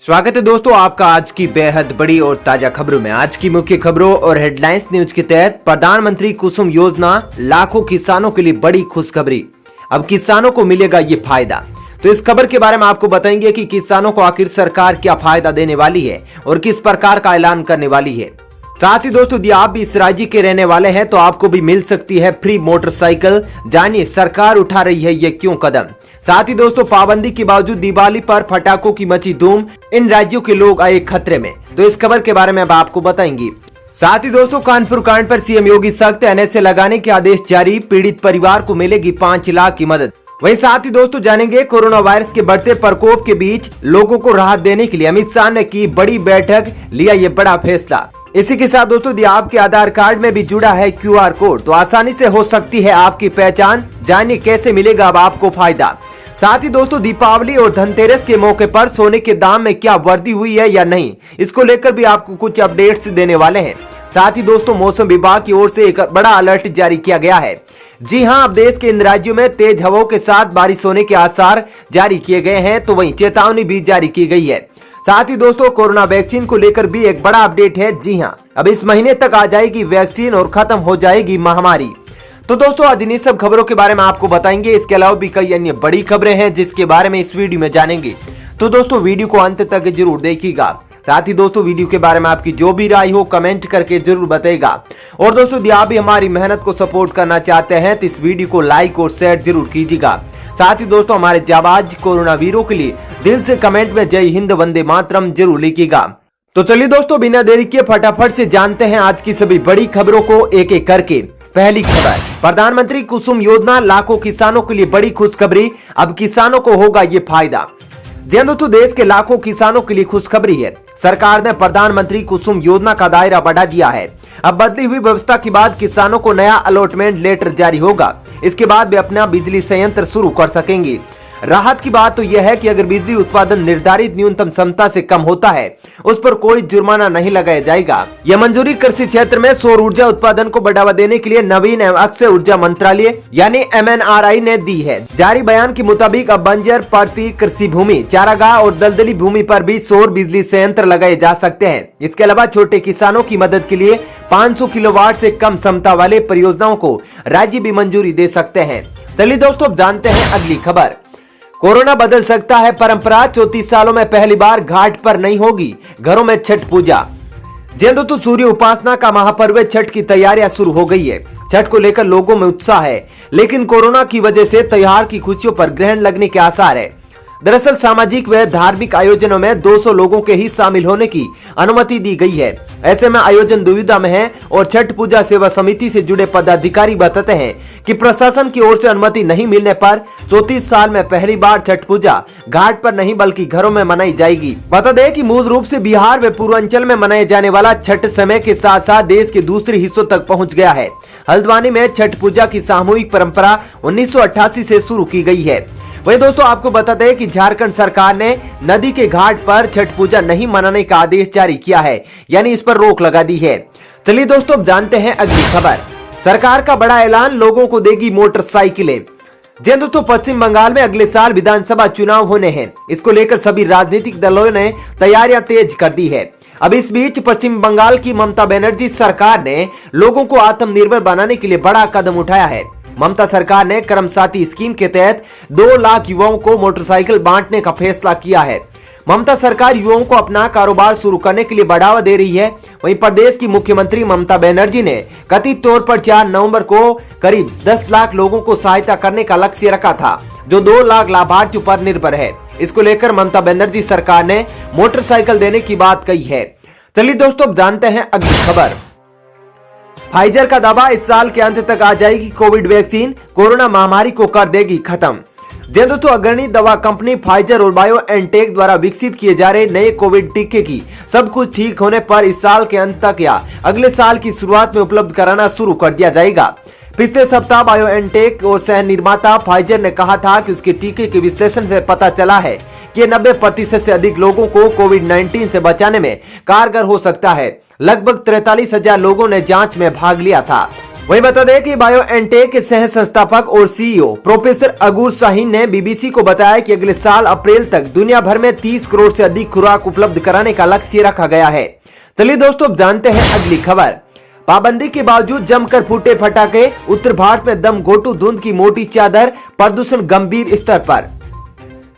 स्वागत है दोस्तों आपका आज की बेहद बड़ी और ताजा खबरों में। आज की मुख्य खबरों और हेडलाइंस न्यूज के तहत प्रधानमंत्री कुसुम योजना लाखों किसानों के लिए बड़ी खुशखबरी। अब किसानों को मिलेगा ये फायदा। तो इस खबर के बारे में आपको बताएंगे कि किसानों को आखिर सरकार क्या फायदा देने वाली है और किस प्रकार का ऐलान करने वाली है। साथ ही दोस्तों यदि आप भी इस राज्य के रहने वाले हैं तो आपको भी मिल सकती है फ्री मोटरसाइकिल। जानिए सरकार उठा रही है ये क्यों कदम। साथ ही दोस्तों पाबंदी के बावजूद दिवाली पर पटाखों की मची धूम, इन राज्यों के लोग आए खतरे में। तो इस खबर के बारे में अब आपको बताएंगे। साथ ही दोस्तों कानपुर कांड पर सीएम योगी सख्त एनएसए लगाने के आदेश जारी, पीड़ित परिवार को मिलेगी 5 लाख की मदद। वहीं साथ ही दोस्तों जानेंगे कोरोना वायरस के बढ़ते प्रकोप के बीच लोगों को राहत देने के लिए अमित शाह ने की बड़ी बैठक, लिया ये बड़ा फैसला। इसी के साथ दोस्तों यदि आपके आधार कार्ड में भी जुड़ा है क्यूआर कोड तो आसानी से हो सकती है आपकी पहचान। जानिए कैसे मिलेगा अब आपको फायदा। साथ ही दोस्तों दीपावली और धनतेरस के मौके पर सोने के दाम में क्या वृद्धि हुई है या नहीं, इसको लेकर भी आपको कुछ अपडेट्स देने वाले हैं। साथ ही दोस्तों मौसम विभाग की ओर से एक बड़ा अलर्ट जारी किया गया है। जी हां, अब देश के इन राज्यों में तेज हवाओं के साथ बारिश होने के आसार जारी किए गए हैं, तो वहीं चेतावनी भी जारी की गई है। साथ ही दोस्तों कोरोना वैक्सीन को लेकर भी एक बड़ा अपडेट है। जी हां, अब इस महीने तक आ जाएगी वैक्सीन और खत्म हो जाएगी महामारी। तो दोस्तों आज इन्हीं सब खबरों के बारे में आपको बताएंगे। इसके अलावा भी कई अन्य बड़ी खबरें हैं जिसके बारे में इस वीडियो में जानेंगे। तो दोस्तों वीडियो को अंत तक जरूर देखिएगा। साथ ही दोस्तों वीडियो के बारे में आपकी जो भी राय हो कमेंट करके जरूर बताइएगा। और दोस्तों यदि आप भी हमारी मेहनत को सपोर्ट करना चाहते हैं तो इस वीडियो को लाइक और शेयर जरूर कीजिएगा। साथ ही दोस्तों हमारे जाबाज कोरोना वीरों के लिए दिल से कमेंट में जय हिंद वंदे मातरम जरूर लिखिएगा। तो चलिए दोस्तों बिना देरी किए फटाफट से जानते हैं आज की सभी बड़ी खबरों को एक एक करके। पहली खबर, प्रधानमंत्री कुसुम योजना लाखों किसानों के लिए बड़ी खुशखबरी। अब किसानों को होगा ये फायदा। जी दोस्तों देश के लाखों किसानों के लिए खुशखबरी है। सरकार ने प्रधानमंत्री कुसुम योजना का दायरा बढ़ा दिया है। अब बदली हुई व्यवस्था के बाद किसानों को नया अलॉटमेंट लेटर जारी होगा। इसके बाद वे अपना बिजली संयंत्र शुरू कर सकेंगे। राहत की बात तो यह है कि अगर बिजली उत्पादन निर्धारित न्यूनतम क्षमता से कम होता है उस पर कोई जुर्माना नहीं लगाया जाएगा। यह मंजूरी कृषि क्षेत्र में सौर ऊर्जा उत्पादन को बढ़ावा देने के लिए नवीन एवं अक्षय ऊर्जा मंत्रालय यानी MNRI ने दी है। जारी बयान के मुताबिक अब बंजर पड़ती कृषि भूमि, चारागाह और दलदली भूमि पर भी सौर बिजली संयंत्र लगाए जा सकते हैं। इसके अलावा छोटे किसानों की मदद के लिए 500 किलोवाट से कम क्षमता वाले परियोजनाओं को राज्य भी मंजूरी दे सकते हैं। चलिए दोस्तों अब जानते हैं अगली खबर। कोरोना बदल सकता है परंपरा, 34 सालों में पहली बार घाट पर नहीं होगी घरों में छठ पूजा। जी दोस्तों सूर्य उपासना का महापर्व छठ की तैयारियां शुरू हो गई है। छठ को लेकर लोगों में उत्साह है, लेकिन कोरोना की वजह से त्योहार की खुशियों पर ग्रहण लगने के आसार है। दरअसल सामाजिक व धार्मिक आयोजनों में 200 लोगों के ही शामिल होने की अनुमति दी गई है। ऐसे में आयोजन दुविधा में है और छठ पूजा सेवा समिति से जुड़े पदाधिकारी बताते हैं कि प्रशासन की ओर से अनुमति नहीं मिलने पर 34 साल में पहली बार छठ पूजा घाट पर नहीं बल्कि घरों में मनाई जाएगी। बता दें कि मूल रूप से बिहार व पूर्वांचल में मनाए जाने वाला छठ समय के साथ साथ देश के दूसरे हिस्सों तक पहुँच गया है। हल्द्वानी में छठ पूजा की सामूहिक परंपरा 1988 से शुरू की गई है। वहीं दोस्तों आपको बता दें कि झारखंड सरकार ने नदी के घाट पर छठ पूजा नहीं मनाने का आदेश जारी किया है, यानी इस पर रोक लगा दी है। चलिए दोस्तों अब जानते हैं अगली खबर। सरकार का बड़ा ऐलान, लोगों को देगी मोटरसाइकिलें। जी दोस्तों पश्चिम बंगाल में अगले साल विधानसभा चुनाव होने हैं। इसको लेकर सभी राजनीतिक दलों ने तैयारियां तेज कर दी है। अब इस बीच पश्चिम बंगाल की ममता बनर्जी सरकार ने लोगों को आत्मनिर्भर बनाने के लिए बड़ा कदम उठाया है। ममता सरकार ने कर्म साथी स्कीम के तहत 2 लाख युवाओं को मोटरसाइकिल बांटने का फैसला किया है। ममता सरकार युवाओं को अपना कारोबार शुरू करने के लिए बढ़ावा दे रही है। वहीं प्रदेश की मुख्यमंत्री ममता बनर्जी ने कथित तौर पर 4 नवंबर को करीब 10 लाख लोगों को सहायता करने का लक्ष्य रखा था, जो 2 लाख लाभार्थियों पर निर्भर है। इसको लेकर ममता बनर्जी सरकार ने मोटरसाइकिल देने की बात कही है। चलिए दोस्तों अब जानते हैं अगली खबर। फाइजर का दावा, इस साल के अंत तक आ जाएगी कोविड वैक्सीन, कोरोना महामारी को कर देगी खत्म। जी दोस्तों अग्रणी दवा कंपनी फाइजर और बायोएनटेक द्वारा विकसित किए जा रहे नए कोविड टीके की सब कुछ ठीक होने पर इस साल के अंत तक या अगले साल की शुरुआत में उपलब्ध कराना शुरू कर दिया जाएगा। पिछले सप्ताह बायोएनटेक और सह निर्माता फाइजर ने कहा था कि उसके टीके के विश्लेषण से पता चला है कि 90% से अधिक लोगों को कोविड-19 से बचाने में कारगर हो सकता है। लगभग 43,000 लोगों ने जांच में भाग लिया था। वहीं बता दें कि बायोएनटेक के सह संस्थापक और सीईओ प्रोफेसर अगूर शाहीन ने बीबीसी को बताया कि अगले साल अप्रैल तक दुनिया भर में 30 करोड़ से अधिक खुराक उपलब्ध कराने का लक्ष्य रखा गया है। चलिए दोस्तों, अब जानते हैं अगली खबर। पाबंदी के बावजूद जमकर फूटे पटाखे, उत्तर भारत में दम घोटू धुंध की मोटी चादर, प्रदूषण गंभीर स्तर पर।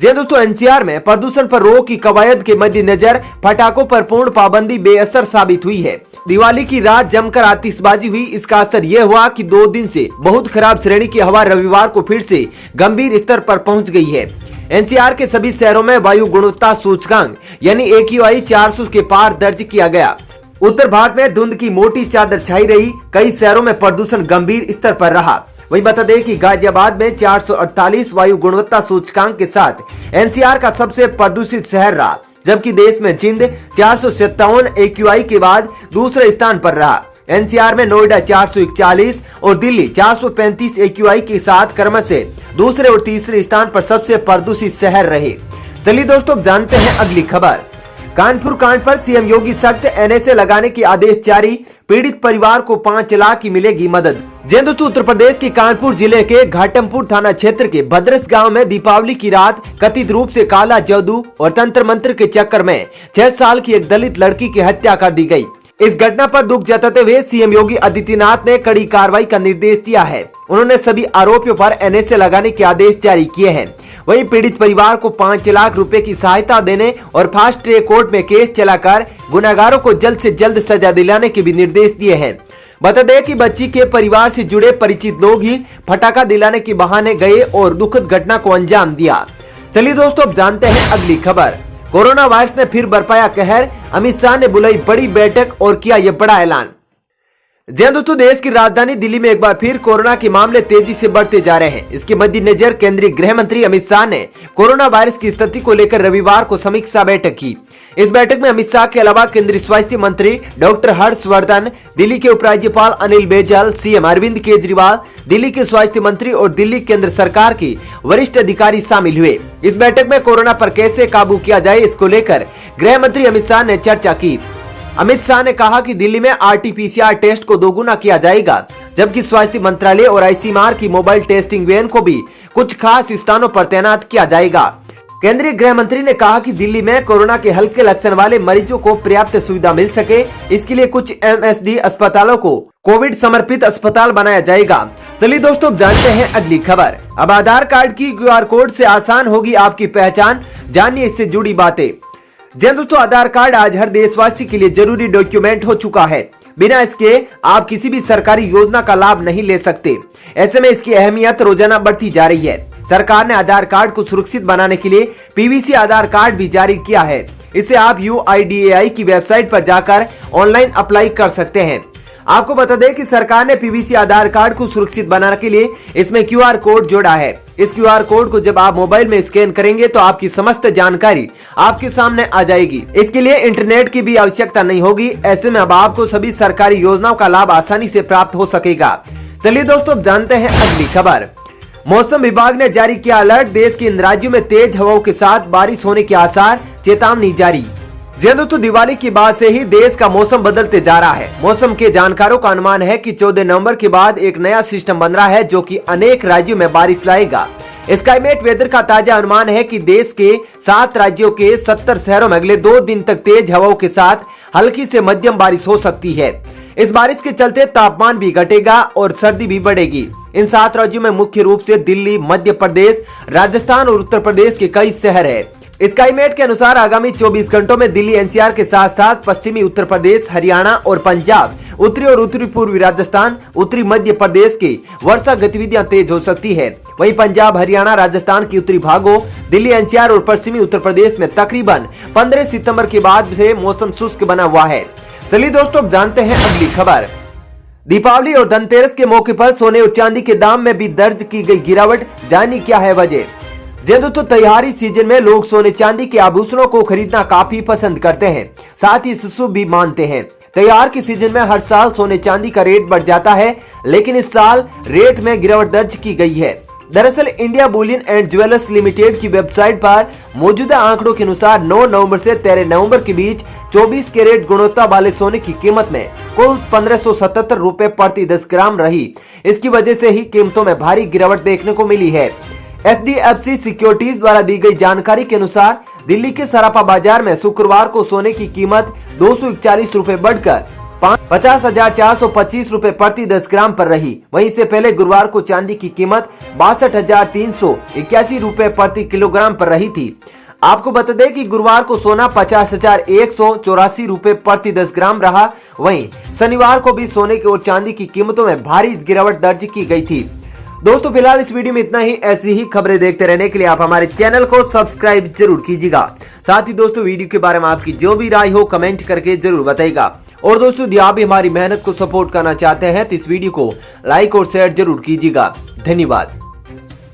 जी दोस्तों, एनसीआर में प्रदूषण पर रोक की कवायद के मद्देनजर पटाखों पर पूर्ण पाबंदी बेअसर साबित हुई है। दिवाली की रात जमकर आतिशबाजी हुई। इसका असर यह हुआ कि 2 दिन से बहुत खराब श्रेणी की हवा रविवार को फिर से गंभीर स्तर पर पहुंच गई है। एनसीआर के सभी शहरों में वायु गुणवत्ता सूचकांक यानी AQI 400 के पार दर्ज किया गया। उत्तर भारत में धुंध की मोटी चादर छाई रही। कई शहरों में प्रदूषण गंभीर स्तर पर रहा। वहीं बता दें कि गाजियाबाद में 448 वायु गुणवत्ता सूचकांक के साथ एनसीआर का सबसे प्रदूषित शहर रहा, जबकि देश में जिंद 457 AQI के बाद दूसरे स्थान पर रहा। एनसीआर में नोएडा 441 और दिल्ली 435 AQI के साथ क्रमशः दूसरे और तीसरे स्थान पर सबसे प्रदूषित शहर रहे। चलिए दोस्तों, जानते हैं अगली खबर। कानपुर कांड पर सीएम योगी सख्त, NSA लगाने के आदेश जारी। पीड़ित परिवार को 5 लाख की मिलेगी मदद। जी दोस्तों, उत्तर प्रदेश के कानपुर जिले के घाटमपुर थाना क्षेत्र के भद्रस गांव में दीपावली की रात कथित रूप से काला जादू और तंत्र मंत्र के चक्कर में 6 साल की एक दलित लड़की की हत्या कर दी गई। इस घटना पर दुख जताते हुए सीएम योगी आदित्यनाथ ने कड़ी कार्रवाई का निर्देश दिया है। उन्होंने सभी आरोपियों पर NSA लगाने के आदेश जारी किए हैं। वहीं पीड़ित परिवार को 5 लाख रुपए की सहायता देने और फास्ट ट्रैक कोर्ट में केस चलाकर गुनहगारों को जल्द से जल्द सजा दिलाने के भी निर्देश दिए हैं। बता दें कि बच्ची के परिवार से जुड़े परिचित लोग ही पटाखा दिलाने के बहाने गए और दुखद घटना को अंजाम दिया। चलिए दोस्तों, अब जानते हैं अगली खबर। कोरोना वायरस ने फिर बरपाया कहर। अमित शाह ने बुलाई बड़ी बैठक और किया यह बड़ा ऐलान। जी दोस्तों, देश की राजधानी दिल्ली में एक बार फिर कोरोना के मामले तेजी से बढ़ते जा रहे हैं। इसके मद्देनजर केंद्रीय गृह मंत्री अमित शाह ने कोरोना वायरस की स्थिति को लेकर रविवार को समीक्षा बैठक की। इस बैठक में अमित शाह के अलावा केंद्रीय स्वास्थ्य मंत्री डॉक्टर हर्षवर्धन, दिल्ली के उपराज्यपाल अनिल बैजल, सीएम अरविंद केजरीवाल, दिल्ली के स्वास्थ्य मंत्री और दिल्ली केंद्र सरकार के वरिष्ठ अधिकारी शामिल हुए। इस बैठक में कोरोना पर कैसे काबू किया जाए, इसको लेकर गृह मंत्री अमित शाह ने चर्चा की। अमित शाह ने कहा कि दिल्ली में RT-PCR टेस्ट को दोगुना किया जाएगा, जबकि स्वास्थ्य मंत्रालय और ICMR की मोबाइल टेस्टिंग वैन को भी कुछ खास स्थानों पर तैनात किया जाएगा। केंद्रीय गृह मंत्री ने कहा कि दिल्ली में कोरोना के हल्के लक्षण वाले मरीजों को पर्याप्त सुविधा मिल सके, इसके लिए कुछ MSD अस्पतालों को कोविड समर्पित अस्पताल बनाया जाएगा। चलिए दोस्तों, जानते हैं अगली खबर। अब आधार कार्ड की QR कोड से आसान होगी आपकी पहचान, जानिए इससे जुड़ी बातें। जी दोस्तों, आधार कार्ड आज हर देशवासी के लिए जरूरी डॉक्यूमेंट हो चुका है। बिना इसके आप किसी भी सरकारी योजना का लाभ नहीं ले सकते। ऐसे में इसकी अहमियत रोजाना बढ़ती जा रही है। सरकार ने आधार कार्ड को सुरक्षित बनाने के लिए PVC आधार कार्ड भी जारी किया है। इसे आप UIDAI की वेबसाइट पर जाकर ऑनलाइन अप्लाई कर सकते हैं। आपको बता दें कि सरकार ने PVC आधार कार्ड को सुरक्षित बनाने के लिए इसमें QR कोड जोड़ा है। इस QR कोड को जब आप मोबाइल में स्कैन करेंगे तो आपकी समस्त जानकारी आपके सामने आ जाएगी। इसके लिए इंटरनेट की भी आवश्यकता नहीं होगी। ऐसे में अब आपको सभी सरकारी योजनाओं का लाभ आसानी से प्राप्त हो सकेगा। चलिए दोस्तों, जानते हैं अगली खबर। मौसम विभाग ने जारी किया अलर्ट। देश के इन राज्यों में तेज हवाओं के साथ बारिश होने के आसार, चेतावनी जारी। जी दोस्तों, दिवाली के बाद से ही देश का मौसम बदलते जा रहा है। मौसम के जानकारों का अनुमान है कि 14 नवंबर के बाद एक नया सिस्टम बन रहा है जो कि अनेक राज्यों में बारिश लाएगा। स्काईमेट वेदर का ताजा अनुमान है कि देश के 7 राज्यों के 70 शहरों में अगले 2 दिन तक तेज हवाओं के साथ हल्की से मध्यम बारिश हो सकती है। इस बारिश के चलते तापमान भी घटेगा और सर्दी भी बढ़ेगी। इन 7 राज्यों में मुख्य रूप से दिल्ली, मध्य प्रदेश, राजस्थान और उत्तर प्रदेश के कई शहर है। स्काईमेट के अनुसार आगामी 24 घंटों में दिल्ली NCR के साथ साथ पश्चिमी उत्तर प्रदेश, हरियाणा और पंजाब, उत्तरी और उत्तरी पूर्वी राजस्थान, उत्तरी मध्य प्रदेश की वर्षा गतिविधियां तेज हो सकती है। वहीं पंजाब, हरियाणा, राजस्थान के उत्तरी भागों, दिल्ली NCR और पश्चिमी उत्तर प्रदेश में तकरीबन 15 सितंबर के बाद से मौसम शुष्क बना हुआ है। चलिए दोस्तों, जानते हैं अगली खबर। दीपावली और धनतेरस के मौके पर सोने और चांदी के दाम में भी दर्ज की गई गिरावट, जानिए क्या है वजह। जी दोस्तों, त्योहारी सीजन में लोग सोने चांदी के आभूषणों को खरीदना काफी पसंद करते हैं, साथ ही शुभ भी मानते हैं। त्योहार के सीजन में हर साल सोने चांदी का रेट बढ़ जाता है, लेकिन इस साल रेट में गिरावट दर्ज की गई है। दरअसल India Boolean and jewellers limited की वेबसाइट पर मौजूदा आंकड़ों के अनुसार 9 नवंबर से 13 नवंबर के बीच 24 कैरेट गुणवत्ता वाले सोने की कीमत में कुल 1577 रुपए प्रति 10 ग्राम रही। इसकी वजह से ही कीमतों में भारी गिरावट देखने को मिली है। HDFC सिक्योरिटीज द्वारा दी गई जानकारी के अनुसार दिल्ली के सराफा बाजार में शुक्रवार को सोने की कीमत 241 रुपए बढ़कर 50,425 रुपए प्रति 10 ग्राम पर रही। वहीं से पहले गुरुवार को चांदी की कीमत 62,381 रुपए प्रति किलोग्राम पर रही थी। आपको बता दें कि गुरुवार को सोना 50,184 रुपए प्रति 10 ग्राम रहा। वहीं शनिवार को भी सोने और चांदी की कीमतों में भारी गिरावट दर्ज की गई थी। दोस्तों फिलहाल इस वीडियो में इतना ही। ऐसी ही खबरें देखते रहने के लिए आप हमारे चैनल को सब्सक्राइब जरूर कीजिएगा। साथ ही दोस्तों वीडियो के बारे में आपकी जो भी राय हो कमेंट करके जरूर बताइएगा। और दोस्तों यदि आप भी हमारी मेहनत को सपोर्ट करना चाहते हैं तो इस वीडियो को लाइक और शेयर जरूर कीजिएगा। धन्यवाद।